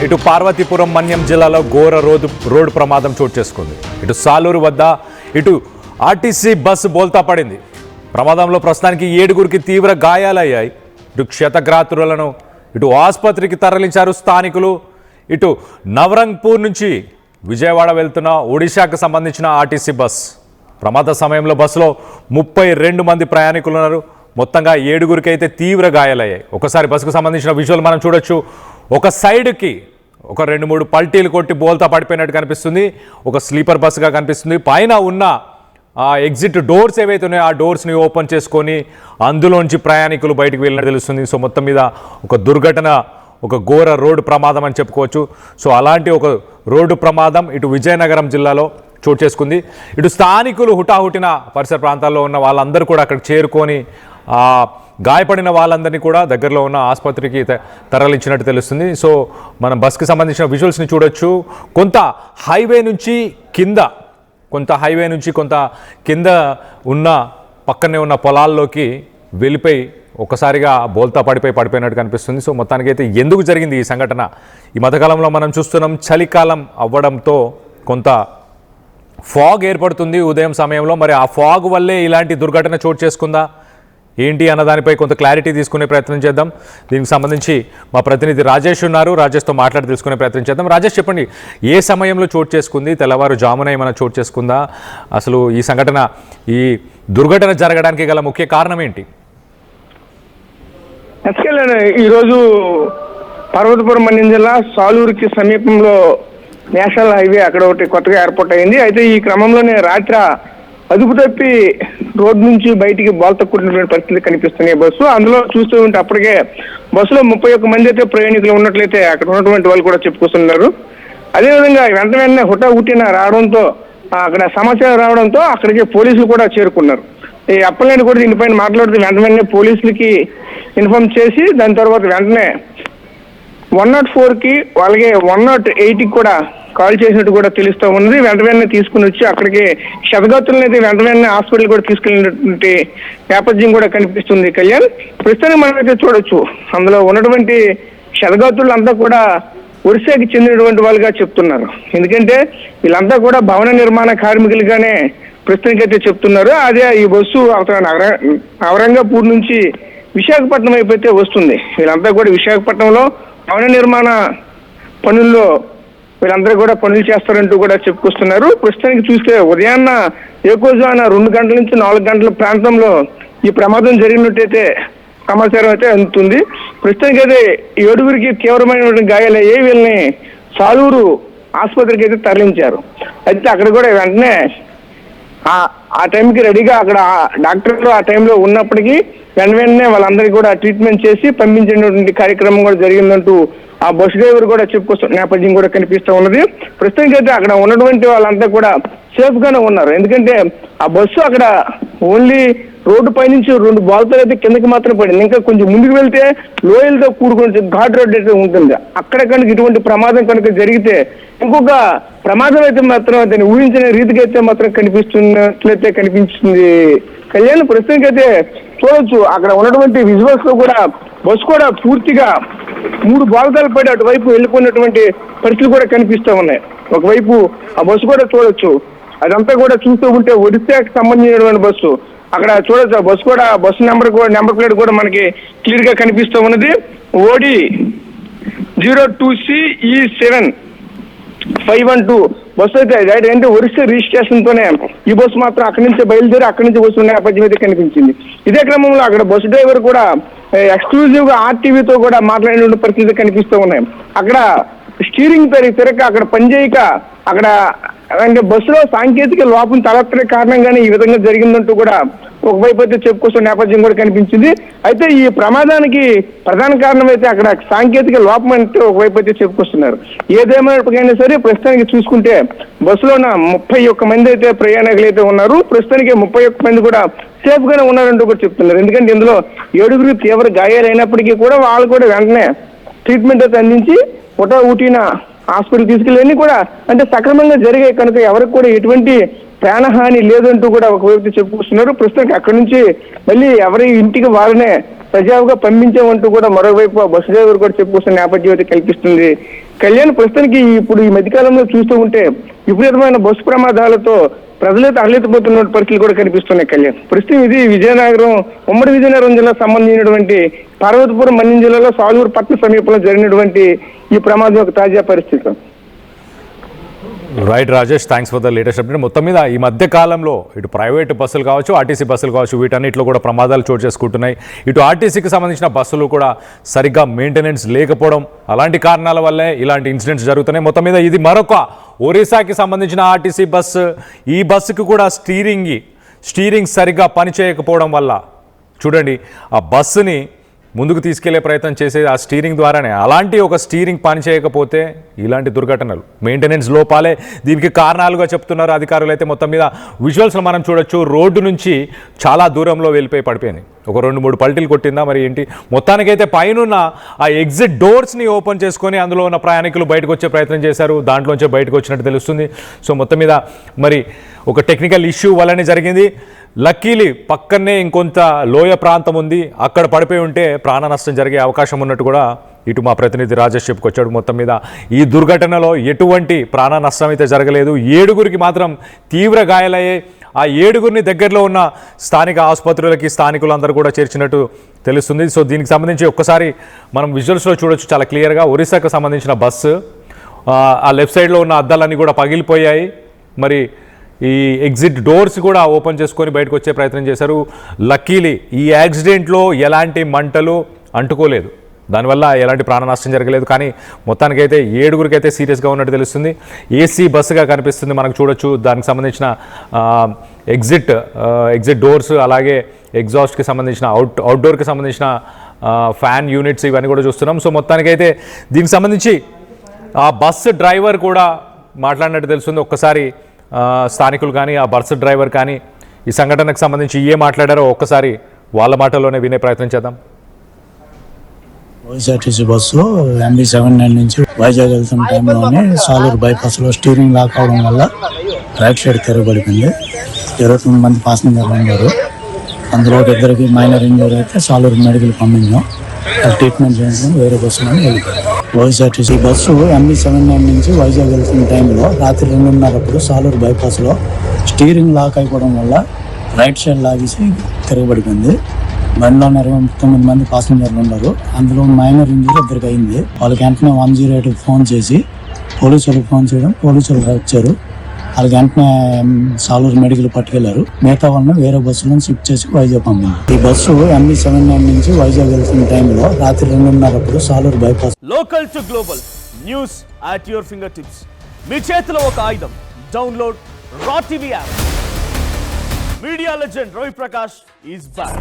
ఇటు పార్వతీపురం మన్యం జిల్లాలో ఘోర రోడ్డు ప్రమాదం చోటు చేసుకుంది. ఇటు సాలూరు వద్ద ఇటు ఆర్టీసీ బస్సు బోల్తా పడింది. ప్రమాదంలో ప్రస్తుతానికి 7గురికి తీవ్ర గాయాలయ్యాయి. ఇటు క్షతగాత్రులను ఇటు ఆసుపత్రికి తరలించారు స్థానికులు. ఇటు నవరంగ్పూర్ నుంచి విజయవాడ వెళ్తున్న ఒడిశాకు సంబంధించిన ఆర్టీసీ బస్ ప్రమాద సమయంలో బస్సులో 32 మంది ప్రయాణికులు ఉన్నారు. మొత్తంగా 7గురికి అయితే తీవ్ర గాయాలయ్యాయి. ఒకసారి బస్సుకు సంబంధించిన విజువల్ మనం చూడొచ్చు. ఒక సైడ్కి ఒక 2-3 పల్టీలు కొట్టి బోల్తా పడిపోయినట్టు కనిపిస్తుంది. ఒక స్లీపర్ బస్సుగా కనిపిస్తుంది. పైన ఉన్న ఎగ్జిట్ డోర్స్ ఏవైతే ఉన్నాయో ఆ డోర్స్ని ఓపెన్ చేసుకొని అందులోంచి ప్రయాణికులు బయటకు వెళ్ళినట్టు తెలుస్తుంది. సో మొత్తం మీద ఒక దుర్ఘటన, ఒక ఘోర రోడ్డు ప్రమాదం అని చెప్పుకోవచ్చు. సో అలాంటి ఒక రోడ్డు ప్రమాదం ఇటు విజయనగరం జిల్లాలో చోటు చేసుకుంది. ఇటు స్థానికులు హుటాహుటిన పరిసర ప్రాంతాల్లో ఉన్న వాళ్ళందరూ కూడా అక్కడికి చేరుకొని గాయపడిన వాళ్ళందరినీ కూడా దగ్గరలో ఉన్న ఆసుపత్రికి తరలించినట్టు తెలుస్తుంది. సో మనం బస్కి సంబంధించిన విజువల్స్ని చూడొచ్చు. కొంత హైవే నుంచి కొంత కింద ఉన్న పక్కనే ఉన్న పొలాల్లోకి వెళ్ళిపోయి ఒకసారిగా బోల్తా పడిపోయినట్టు కనిపిస్తుంది. సో మొత్తానికైతే ఎందుకు జరిగింది ఈ సంఘటన? ఈ మధ్యకాలంలో మనం చూస్తున్నాం, చలికాలం అవ్వడంతో కొంత ఫాగ్ ఏర్పడుతుంది ఉదయం సమయంలో. మరి ఆ ఫాగ్ వల్లే ఇలాంటి దుర్ఘటన చోటు చేసుకుందా ఏంటి అన్న దానిపై కొంత క్లారిటీ తీసుకునే ప్రయత్నం చేద్దాం. దీనికి సంబంధించి మా ప్రతినిధి రాజేష్ ఉన్నారు. రాజేష్తో మాట్లాడి తెలుసుకునే ప్రయత్నం చేద్దాం. రాజేష్, చెప్పండి, ఏ సమయంలో చోటు చేసుకుంది? తెల్లవారుజామున ఏమైనా చోటు చేసుకుందా? అసలు ఈ సంఘటన, ఈ దుర్ఘటన జరగడానికి గల ముఖ్య కారణం ఏంటి? ఈరోజు పార్వతీపురం మన్యం జిల్లా సాలూరుకి సమీపంలో నేషనల్ హైవే అక్కడ ఒకటి కొత్తగా ఏర్పాటు అయింది. అయితే ఈ క్రమంలోనే రాత్రి అదుపు తప్పి రోడ్డు నుంచి బయటికి బోల్తా కొట్టినటువంటి పరిస్థితి కనిపిస్తున్నాయి బస్సు. అందులో చూస్తూ ఉంటే అప్పటికే బస్సులో 31 మంది అయితే ప్రయాణికులు ఉన్నట్లయితే అక్కడ ఉన్నటువంటి వాళ్ళు కూడా చెప్పుకొస్తున్నారు. అదేవిధంగా వెంటనే హుటాహుటిన రావడంతో, అక్కడ సమాచారం రావడంతో అక్కడికి పోలీసులు కూడా చేరుకున్నారు. ఈ అప్పలనేని కూడా దీనిపైన మాట్లాడుతూ వెంటనే పోలీసులకి ఇన్ఫార్మ్ చేసి దాని తర్వాత వెంటనే 104కి అలాగే 108కి కూడా కాల్ చేసినట్టు కూడా తెలుస్తూ ఉన్నది. వెంటనే తీసుకుని వచ్చి అక్కడికి క్షతగాత్రులను అయితే వెంటనే హాస్పిటల్ కూడా తీసుకెళ్ళినటువంటి నేపథ్యం కూడా కనిపిస్తుంది. కళ్యాణ్, ప్రస్తుతానికి మనమైతే చూడొచ్చు, అందులో ఉన్నటువంటి క్షతగాత్రులంతా కూడా ఒడిశాకి చెందినటువంటి వాళ్ళుగా చెప్తున్నారు. ఎందుకంటే వీళ్ళంతా కూడా భవన నిర్మాణ కార్మికులుగానే ప్రస్తుతానికి అయితే చెప్తున్నారు. అదే ఈ బస్సు నవరంగపూర్ నుంచి విశాఖపట్నం వైపు అయితే వస్తుంది. వీళ్ళంతా కూడా విశాఖపట్నంలో భవన నిర్మాణ పనుల్లో వీళ్ళందరూ కూడా పనులు చేస్తారంటూ కూడా చెప్పుకొస్తున్నారు. ప్రస్తుతానికి చూస్తే ఉదయాన్న ఏకోజాన 2 గంటల నుంచి 4 గంటల ప్రాంతంలో ఈ ప్రమాదం జరిగినట్టయితే సమాచారం అయితే అందుతుంది. ప్రస్తుతానికి అయితే 7గురికి తీవ్రమైనటువంటి గాయాలయ్యాయి. వీళ్ళని సాలూరు ఆసుపత్రికి అయితే తరలించారు. అయితే అక్కడ కూడా వెంటనే ఆ టైంకి రెడీగా అక్కడ డాక్టర్లు ఆ టైంలో ఉన్నప్పటికీ వెంటనే వాళ్ళందరికీ కూడా ట్రీట్మెంట్ చేసి పంపించేటువంటి కార్యక్రమం కూడా జరిగిందంటూ ఆ బస్సు డ్రైవర్ కూడా చెప్పుకొస్తున్న నేపథ్యం కూడా కనిపిస్తూ ఉన్నది. ప్రస్తుతానికి అయితే అక్కడ ఉన్నటువంటి వాళ్ళంతా కూడా సేఫ్ గానే ఉన్నారు. ఎందుకంటే ఆ బస్సు అక్కడ ఓన్లీ రోడ్డు పైనుంచి 2 బాల్తాలు అయితే కిందకి మాత్రం పడింది. ఇంకా కొంచెం ముందుకు వెళ్తే లోయలతో కూడుకుని ఘాట్ రోడ్ అయితే ఉంటుంది. అక్కడ కనుక ఇటువంటి ప్రమాదం కనుక జరిగితే ఇంకొక ప్రమాదం అయితే మాత్రం దాన్ని ఊహించిన రీతికి అయితే మాత్రం కనిపిస్తున్నట్లయితే కనిపించింది. కళ్యాణ్, ప్రస్తుతానికి అయితే చూడొచ్చు అక్కడ ఉన్నటువంటి విజువల్స్ లో కూడా బస్సు కూడా పూర్తిగా 3 బాల్తాలు పడి అటువైపు వెళ్ళిపోయినటువంటి పరిస్థితులు కూడా కనిపిస్తూ ఉన్నాయి. ఒకవైపు ఆ బస్సు కూడా చూడొచ్చు. అదంతా కూడా చూస్తూ ఉంటే ఒడిశాకి సంబంధించినటువంటి బస్సు. అక్కడ చూడొచ్చు ఆ బస్సు కూడా, బస్సు నెంబర్ ప్లేట్ కూడా మనకి క్లియర్ గా కనిపిస్తూ ఉన్నది. ఓడి 02CE7 బస్సు అయితే అంటే ఒరిస్సా రిజిస్ట్రేషన్ తోనే ఈ బస్సు మాత్రం అక్కడి నుంచి బయలుదేరి అక్కడి నుంచి వస్తున్న నేపథ్యం అయితే కనిపించింది. ఇదే క్రమంలో అక్కడ బస్సు డ్రైవర్ కూడా ఎక్స్క్లూజివ్ గా ఆర్టీవీతో కూడా మాట్లాడిన పరిస్థితి కనిపిస్తూ ఉన్నాయి. అక్కడ స్టీరింగ్ తిరగక అక్కడ పనిచేయక అక్కడ అంటే బస్సులో సాంకేతిక లోపం తలెత్తనే కారణంగానే ఈ విధంగా జరిగిందంటూ కూడా ఒకవైపు అయితే చెప్పుకొస్తున్న నేపథ్యం కూడా కనిపించింది. అయితే ఈ ప్రమాదానికి ప్రధాన కారణం అయితే అక్కడ సాంకేతిక లోపం అంటే ఒకవైపు అయితే చెప్పుకొస్తున్నారు. ఏదేమైనా సరే ప్రస్తుతానికి చూసుకుంటే బస్సులో 31 మంది అయితే ప్రయాణికులు అయితే ఉన్నారు. ప్రస్తుతానికి 31 మంది కూడా సేఫ్ గానే ఉన్నారంటూ కూడా చెప్తున్నారు. ఎందుకంటే ఇందులో 7గురికి తీవ్ర గాయాలైనప్పటికీ కూడా వాళ్ళు కూడా వెంటనే ట్రీట్మెంట్ అయితే అందించి ఊటీన హాస్పిటల్ తీసుకెళ్ళి కూడా అంటే సక్రమంగా జరిగాయి కనుక ఎవరికి కూడా ఎటువంటి ప్రాణహాని లేదంటూ కూడా ఒకవైపు చెప్పుకొస్తున్నారు. ప్రస్తుతానికి అక్కడి నుంచి మళ్ళీ ఎవరి ఇంటికి వాళ్ళనే సజావుగా పంపించామంటూ కూడా మరోవైపు బస్సు డ్రైవర్ కూడా చెప్పుకొస్తున్న నేపథ్యం అయితే కల్పిస్తుంది. కళ్యాణ్, ప్రస్తుతానికి ఇప్పుడు ఈ మధ్యకాలంలో చూస్తూ ఉంటే విపరీతమైన బస్సు ప్రమాదాలతో ప్రజలైతే అరలేకపోతున్న పరిస్థితులు కూడా కనిపిస్తున్నాయి కళ్యాణ్. ప్రస్తుతం ఇది విజయనగరం, ఉమ్మడి విజయనగరం జిల్లా సంబంధించినటువంటి పార్వతీపురం మన్యం జిల్లాలో సాలూరు పట్టణ సమీపంలో జరిగినటువంటి ఈ ప్రమాదం యొక్క తాజా పరిస్థితి. Right Rajesh, thanks for the latest update. మొత్తం మీద ఈ మధ్య కాలంలో ఇటు ప్రైవేట్ బస్సులు కావచ్చు, ఆర్టీసీ బస్సులు కావచ్చు, వీటన్నిటిలో కూడా ప్రమాదాలు చోటు చేసుకుంటున్నాయి. ఇటు ఆర్టీసీకి సంబంధించిన బస్సులు కూడా సరిగ్గా మెయింటెనెన్స్ లేకపోవడం, అలాంటి కారణాల వల్లే ఇలాంటి ఇన్సిడెంట్స్ జరుగుతున్నాయి. మొత్తం మీద ఇది మరొక ఒరిస్సాకి సంబంధించిన ఆర్టీసీ బస్సు. ఈ బస్సుకు కూడా స్టీరింగ్ సరిగ్గా పనిచేయకపోవడం వల్ల చూడండి, ఆ బస్సుని ముందుకు తీసుకెళ్లే ప్రయత్నం చేసేది ఆ స్టీరింగ్ ద్వారానే. అలాంటి ఒక స్టీరింగ్ పని చేయకపోతే ఇలాంటి దుర్ఘటనలు, మెయింటెనెన్స్ లోపాలే దీనికి కారణాలుగా చెప్తున్నారు అధికారులు. అయితే మొత్తం మీద విజువల్స్లో మనం చూడొచ్చు, రోడ్డు నుంచి చాలా దూరంలో వెళ్ళిపోయి పడిపోయింది. ఒక 2-3 పల్టీలు కొట్టిందా మరి ఏంటి, మొత్తానికైతే పైనున్న ఆ ఎగ్జిట్ డోర్స్ని ఓపెన్ చేసుకొని అందులో ఉన్న ప్రయాణికులు బయటకు వచ్చే ప్రయత్నం చేశారు. దాంట్లోంచే బయటకు వచ్చినట్టు తెలుస్తుంది. సో మొత్తం మీద మరి ఒక టెక్నికల్ ఇష్యూ వల్లనే జరిగింది. లక్కీలీ పక్కనే ఇంకొంత లోయ ప్రాంతం ఉంది, అక్కడ పడిపోయి ఉంటే ప్రాణ నష్టం జరిగే అవకాశం ఉన్నట్టు కూడా ఇటు మా ప్రతినిధి రాజేష్ చెప్పుకొచ్చాడు. మొత్తం మీద ఈ దుర్ఘటనలో ఎటువంటి ప్రాణ నష్టం అయితే జరగలేదు. 7గురికి మాత్రం తీవ్ర గాయాలయ్యాయి. ఆ 7గురిని దగ్గరలో ఉన్న స్థానిక ఆసుపత్రులకి స్థానికులందరూ కూడా చేర్చినట్టు తెలుస్తుంది. సో దీనికి సంబంధించి ఒక్కసారి మనం విజువల్స్లో చూడొచ్చు చాలా క్లియర్గా. ఒరిస్సాకు సంబంధించిన బస్సు, ఆ లెఫ్ట్ సైడ్లో ఉన్న అద్దాలన్నీ కూడా పగిలిపోయాయి. మరి ఈ ఎగ్జిట్ డోర్స్ కూడా ఓపెన్ చేసుకొని బయటకు వచ్చే ప్రయత్నం చేశారు. లక్కీలీ ఈ యాక్సిడెంట్లో ఎలాంటి మంటలు అంటుకోలేదు, దానివల్ల ఎలాంటి ప్రాణ నష్టం జరగలేదు. కానీ మొత్తానికైతే 7గురికి అయితే సీరియస్గా ఉన్నట్టు తెలుస్తుంది. ఏసీ బస్సుగా కనిపిస్తుంది మనకు చూడొచ్చు. దానికి సంబంధించిన ఎగ్జిట్ డోర్స్, అలాగే ఎగ్జాస్ట్కి సంబంధించిన అవుట్డోర్కి సంబంధించిన ఫ్యాన్ యూనిట్స్ ఇవన్నీ కూడా చూస్తున్నాం. సో మొత్తానికైతే దీనికి సంబంధించి ఆ బస్సు డ్రైవర్ కూడా మాట్లాడినట్టు తెలుస్తుంది. ఒక్కసారి స్థానికులు కానీ ఆ బస్సు డ్రైవర్ కానీ ఈ సంఘటనకు సంబంధించి ఏ మాట్లాడారో ఒక్కసారి వాళ్ళ మాటల్లోనే వినే ప్రయత్నం చేద్దాం. వైఎస్ఆర్టీసీ బస్సు MB79 నుంచి వైజాగ్ వెళ్తున్న టైంలోనే సాలూరు బైపాస్లో స్టీరింగ్ లాక్ అవడం వల్ల రైట్ సైడ్ తిరగబడిపోయింది. 29 మంది పాసెంజర్లు ఉన్నారు. అందులో ఇద్దరికి మైనర్ ఇంజరీ అయితే సాలూరు మెడికల్ పంపించాం. ట్రీట్మెంట్ చేయించడం వేరే బస్సులోనే వెళ్ళిపోయారు. వైఎస్ఆర్టీసీ బస్సు MB79 నుంచి వైజాగ్ వెళ్తున్న టైంలో రాత్రి 2:30 సాలూరు బైపాస్లో స్టీరింగ్ లాక్ అయిపోవడం వల్ల రైట్ సైడ్ లాగేసి తిరగబడిపోయింది. బండిలో 29 మంది పాసెంజర్లు ఉన్నారు. అందులో మైనర్ ఇంజరీ ఇద్దరికి అయింది. వాళ్ళకి వెంటనే 108కి ఫోన్ చేసి పోలీసులకు ఫోన్ చేయడం, పోలీసులు వచ్చారు. వాళ్ళకి వెంటనే సాలూరు మెడికల్ పట్టుకెళ్లారు. మిగతా వాళ్ళని వేరే బస్సులను షిఫ్ట్ చేసి వైజాగ్ పంపింది. ఈ బస్సు MB79 నుంచి వైజాగ్ వెళ్తున్న టైంలో రాత్రి 2:30 Saluru bypass. Local to global news at your finger tips. మీ చేతిలో ఒక ఆయుధం. డౌన్లోడ్ రా TV app. Media legend Ravi Prakash is back.